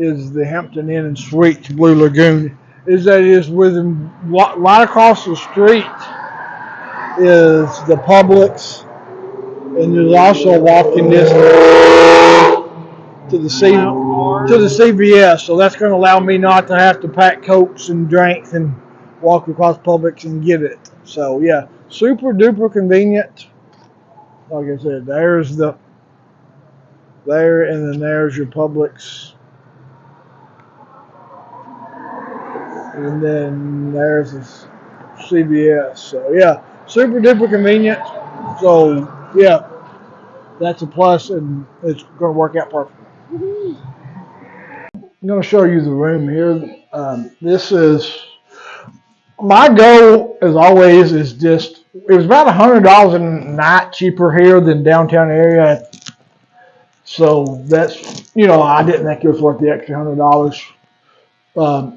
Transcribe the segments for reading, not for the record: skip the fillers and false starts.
is the Hampton Inn and Suites Blue Lagoon. Is that it is within right across the street is the Publix, and there's also a walking distance to the CVS. So that's going to allow me not to have to pack cokes and drinks and walk across Publix and get it. So yeah, super duper convenient. Like I said, there's the there, and then there's your Publix, and then there's this CVS. So yeah, super duper convenient. So yeah, that's a plus, and it's going to work out perfectly. I'm going to show you the room here. This is my goal, as always, is just it was about $100 a night cheaper here than downtown area. So that's I didn't think it was worth the extra $100.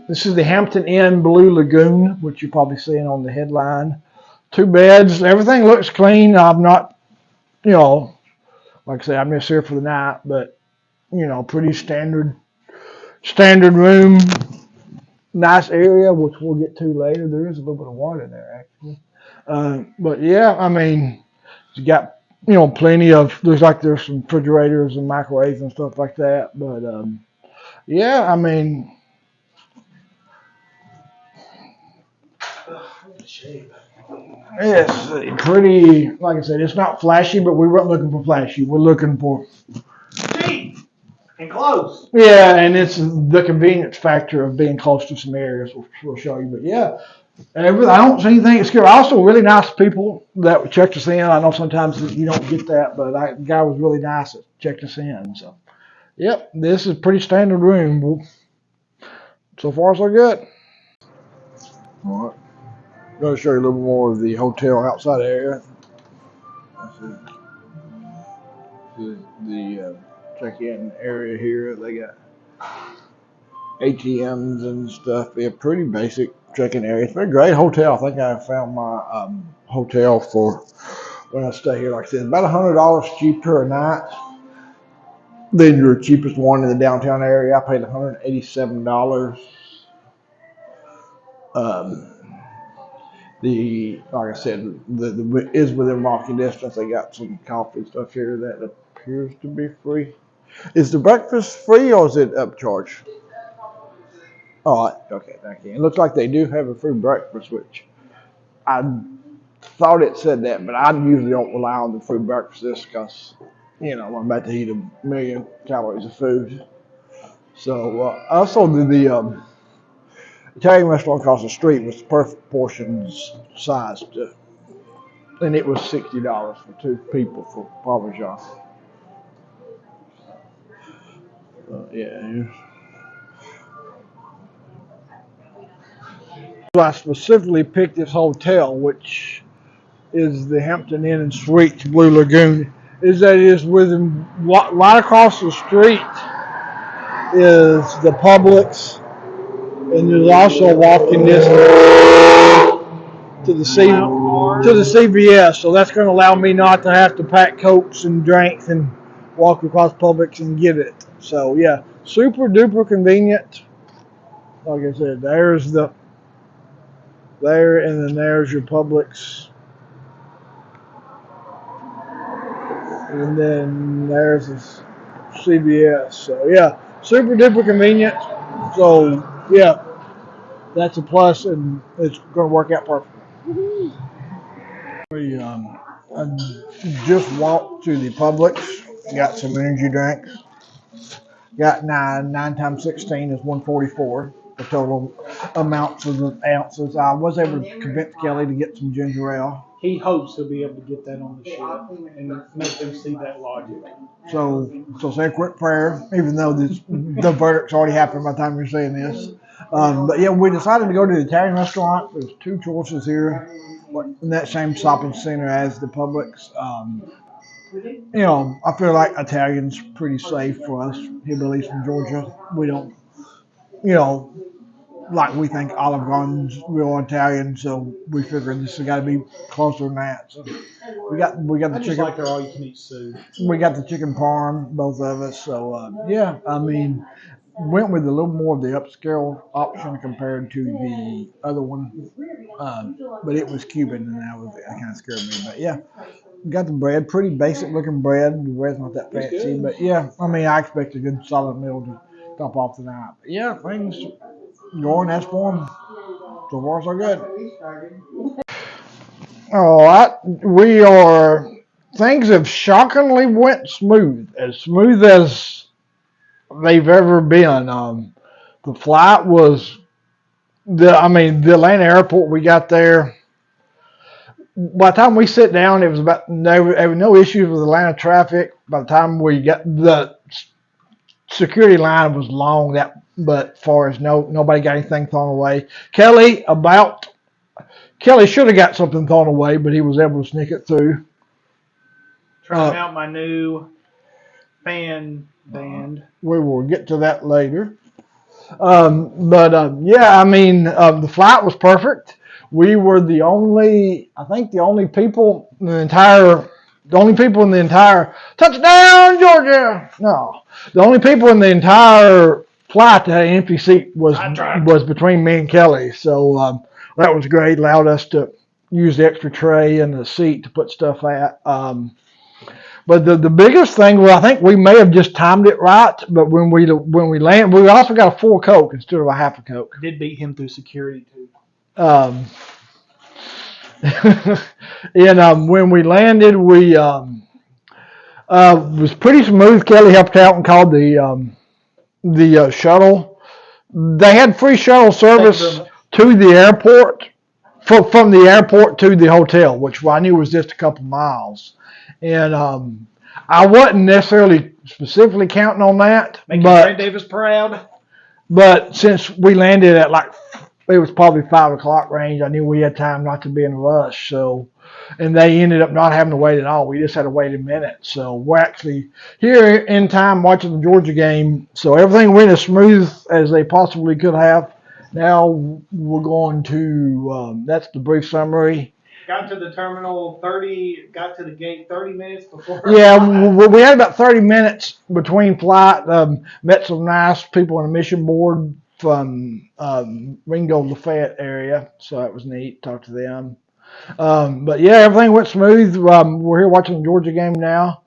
This is the Hampton Inn Blue Lagoon, which you're probably seeing on the headline. 2 beds, everything looks clean. I'm not, like I say, I'm just here for the night, but pretty standard room. Nice area, which we'll get to later. There is a little bit of water there, actually. But yeah, I mean, you got plenty of. There's some refrigerators and microwaves and stuff like that. But yeah, I mean, it's pretty. Like I said, it's not flashy, but we weren't looking for flashy. We're looking for cheap and close. Yeah, and it's the convenience factor of being close to some areas. We'll show you, but yeah. I don't see anything scary. Also, really nice people that checked us in. I know sometimes you don't get that, but that guy was really nice that checked us in. So, yep, this is a pretty standard room. So far, so good. All right, I'm going to show you a little more of the hotel outside area. The check-in area here. They got ATMs and stuff. Yeah, pretty basic check-in area. It's been a great hotel. I think I found my hotel for when I stay here. Like I said, about $100 cheaper a night than your cheapest one in the downtown area. I paid $187. Like I said, the is within walking distance. They got some coffee stuff here that appears to be free. Is the breakfast free or is it upcharged? Oh, okay, thank you. It looks like they do have a free breakfast, which I thought it said that, but I usually don't rely on the free breakfast because, I'm about to eat 1,000,000 calories of food. So I also did the Italian restaurant across the street was perfect portions sized, and it was $60 for 2 people for Parmesan. Yeah. So I specifically picked this hotel, which is the Hampton Inn and Suites Blue Lagoon. Is that it is within right across the street is the Publix, and there's also a walking distance to the CVS. So that's going to allow me not to have to pack cokes and drinks and walk across Publix and get it. So yeah, super duper convenient. Like I said, there's there, and then there's your Publix, and then there's this CVS. So yeah, super duper convenient. So yeah, that's a plus, and it's going to work out perfectly. I just walked to the Publix, got some energy drinks. Got 9 times 16 is 144. The total amounts of the ounces. I was able to convince Kelly to get some ginger ale. He hopes he'll be able to get that on the ship and make them see that logic. So say a quick prayer, even though the verdict's already happened by the time you're saying this. But yeah, we decided to go to the Italian restaurant. There's 2 choices here in that same shopping center as the Publix. I feel like Italian's pretty safe for us, hillbillies from Georgia. We don't, like we think Olive Garden's real Italian, so we figured this has got to be closer than that. So we got the chicken. Like their all-you-can-eat soup. We got the chicken parm, both of us. So yeah, I mean, went with a little more of the upscale option compared to the other one. But it was Cuban, and that kind of scared me. But yeah, got the bread, pretty basic looking bread. The bread's not that fancy, but yeah, I mean, I expect a good solid meal to top off the night. But yeah, things going as form. So far, so good. All right, we are. Things have shockingly went smooth as they've ever been. The flight was the Atlanta airport. We got there. By the time we sit down, it was about there were no issues with Atlanta traffic. By the time we got the security line was long, but far as nobody got anything thrown away. Kelly should have got something thrown away, but he was able to sneak it through. Trying out my new fan band. We will get to that later. Yeah, I mean, the flight was perfect. We were the only people in the entire touchdown Georgia. No, the only people in the entire flight that had an empty seat was between me and Kelly. So that was great. Allowed us to use the extra tray and the seat to put stuff at. But the biggest thing was I think we may have just timed it right. But when we landed, we also got a full Coke instead of a half a Coke. Did beat him through security too. And when we landed, we was pretty smooth. Kelly helped out and called the shuttle. They had free shuttle service to the airport from the airport to the hotel, which I knew was just a couple miles. And I wasn't necessarily specifically counting on that. Making Brad Davis proud. But since we landed at it was probably 5 o'clock range, I knew we had time not to be in a rush. So, and they ended up not having to wait at all. We just had to wait a minute. So we're actually here in time watching the Georgia game. So everything went as smooth as they possibly could have. Now we're going to, that's the brief summary. Got to the terminal got to the gate 30 minutes before. Yeah, we had about 30 minutes between flight. Met some nice people on the mission board from Ringo Lafayette area, so that was neat. Talk to them. But yeah, everything went smooth. We're here watching the Georgia game now.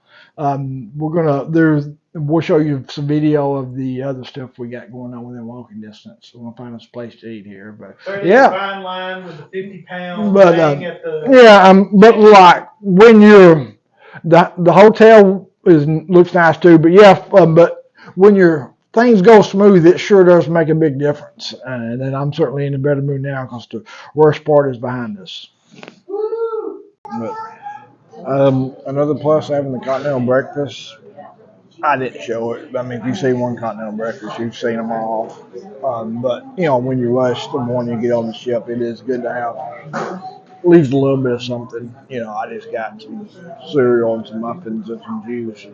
We'll show you some video of the other stuff we got going on within walking distance. We're gonna find us a place to eat here, but yeah. Fine line with the 50-pound thing at the. Yeah, but like when the hotel looks nice too, but yeah, but when your things go smooth, it sure does make a big difference. And then I'm certainly in a better mood now because the worst part is behind us. But another plus having the continental breakfast. I didn't show it. I mean, if you see one continental breakfast, you've seen them all. But when you rush, the morning you get on the ship, it is good to have leaves a little bit of something. I just got some cereal and some muffins and some juice.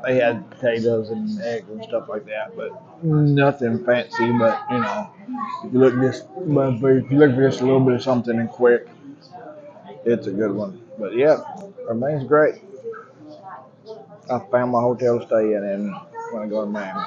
They had potatoes and eggs and stuff like that, but nothing fancy. But if you look for just a little bit of something and quick, it's a good one. But yeah, everything's great. I found my hotel to stay in, and when I go to Miami.